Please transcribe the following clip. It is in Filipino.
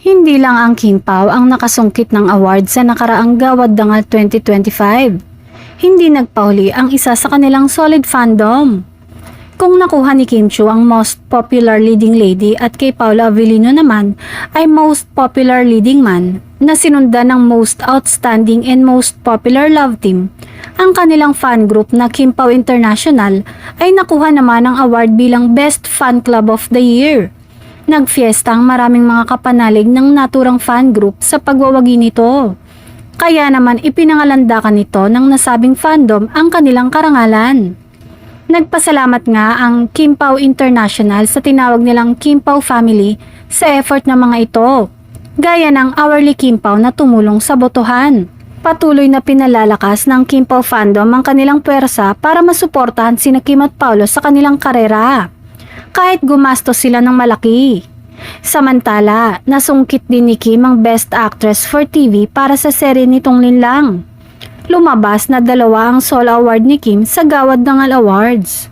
Hindi lang ang Kim Pao ang nakasungkit ng award sa nakaraang Gawad Dangal 2025. Hindi nagpahuli ang isa sa kanilang solid fandom. Kung nakuha ni Kim Chiu ang Most Popular Leading Lady at kay Paula Avellino naman ay Most Popular Leading Man na sinundan ng Most Outstanding and Most Popular Love Team, ang kanilang fan group na Kim Pao International ay nakuha naman ang award bilang Best Fan Club of the Year. Nagfiesta ang maraming mga kapanalig ng naturang fan group sa pagwawagi nito. Kaya naman ipinangalandakan nito ng nasabing fandom ang kanilang karangalan. Nagpasalamat nga ang Kim Pao International sa tinawag nilang Kim Pao Family sa effort ng mga ito, gaya ng Hourly Kim Pao na tumulong sa botohan. Patuloy na pinalalakas ng Kim Pao fandom ang kanilang puwersa para masuportahan sina Kim at Paolo sa kanilang karera, kahit gumastos sila ng malaki. Samantala, nasungkit din ni Kim ang Best Actress for TV para sa serye nitong Linlang. Lumabas na 2 ang solo award ni Kim sa Gawad Dangal Awards.